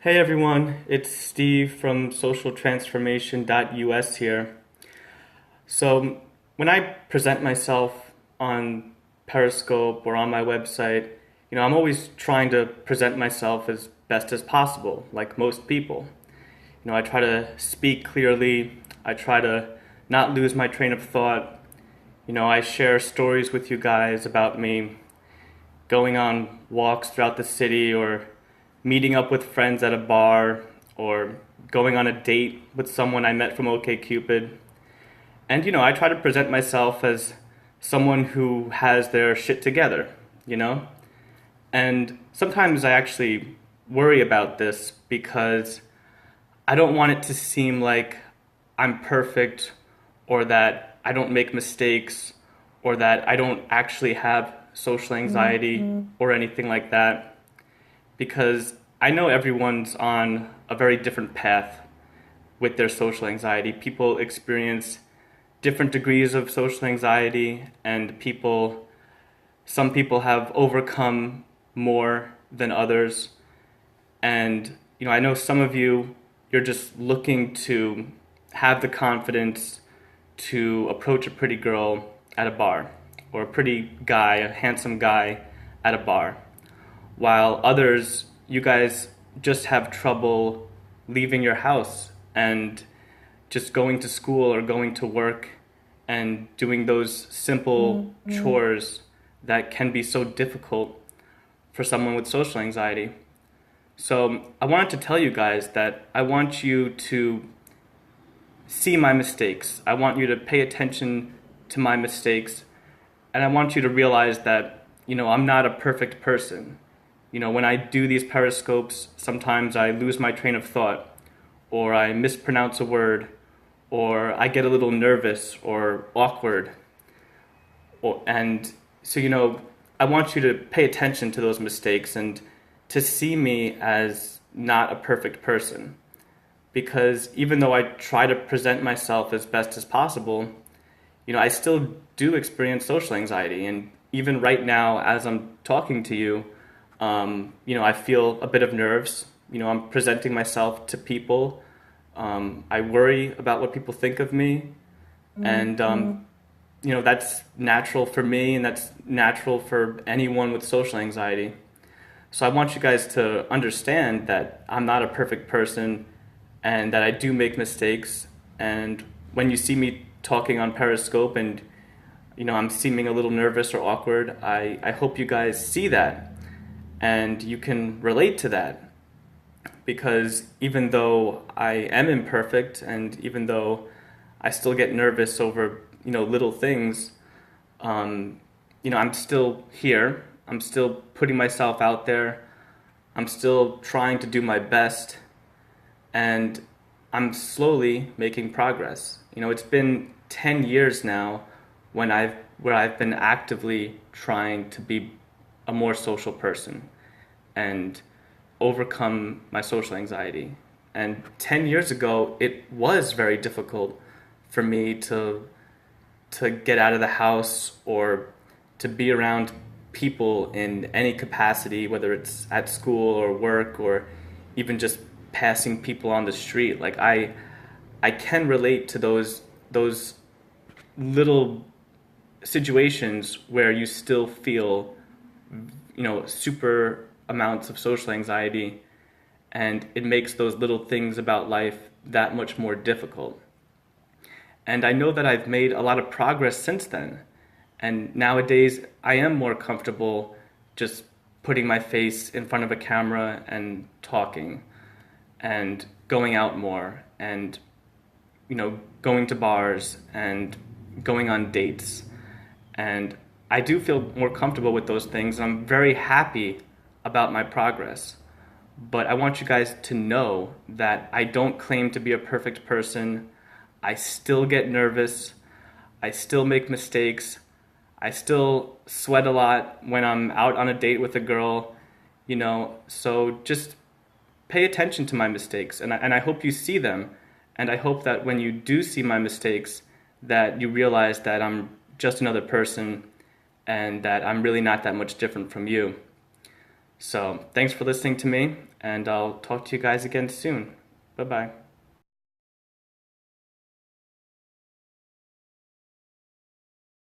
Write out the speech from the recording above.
Hey everyone, it's Steve from socialtransformation.us here. So, when I present myself on Periscope or on my website, I'm always trying to present myself as best as possible, like most people. I try to speak clearly, I try to not lose my train of thought. I share stories with you guys about me going on walks throughout the city or meeting up with friends at a bar or going on a date with someone I met from OkCupid. And I try to present myself as someone who has their shit together, you know? And sometimes I actually worry about this because I don't want it to seem like I'm perfect or that I don't make mistakes or that I don't actually have social anxiety or anything like that because I know everyone's on a very different path with their social anxiety. People experience different degrees of social anxiety, and some people have overcome more than others. And I know some of you're just looking to have the confidence to approach a pretty girl at a bar, or a pretty guy, a handsome guy at a bar, while others, you guys just have trouble leaving your house and just going to school or going to work and doing those simple chores that can be so difficult for someone with social anxiety. So I wanted to tell you guys that I want you to see my mistakes. I want you to pay attention to my mistakes. And I want you to realize that, I'm not a perfect person. When I do these periscopes, sometimes I lose my train of thought, or I mispronounce a word, or I get a little nervous or awkward. And so, I want you to pay attention to those mistakes and to see me as not a perfect person. Because even though I try to present myself as best as possible, I still do experience social anxiety. And even right now, as I'm talking to you, I feel a bit of nerves. I'm presenting myself to people. I worry about what people think of me. And, that's natural for me and that's natural for anyone with social anxiety. So I want you guys to understand that I'm not a perfect person and that I do make mistakes. And when you see me talking on Periscope and I'm seeming a little nervous or awkward, I hope you guys see that and you can relate to that. Because even though I am imperfect and even though I still get nervous over, little things, I'm still here. I'm still putting myself out there. I'm still trying to do my best. And I'm slowly making progress. It's been 10 years now where I've been actively trying to be a more social person and overcome my social anxiety. And 10 years ago, it was very difficult for me to get out of the house or to be around people in any capacity, whether it's at school or work or even just passing people on the street. Like I can relate to those little situations where you still feel super amounts of social anxiety, and it makes those little things about life that much more difficult. And I know that I've made a lot of progress since then. And nowadays I am more comfortable just putting my face in front of a camera and talking and going out more and going to bars and going on dates. And I do feel more comfortable with those things. I'm very happy about my progress. But I want you guys to know that I don't claim to be a perfect person. I still get nervous. I still make mistakes. I still sweat a lot when I'm out on a date with a girl, so just pay attention to my mistakes, and I hope you see them. And I hope that when you do see my mistakes, that you realize that I'm just another person and that I'm really not that much different from you. So thanks for listening to me, and I'll talk to you guys again soon. Bye bye.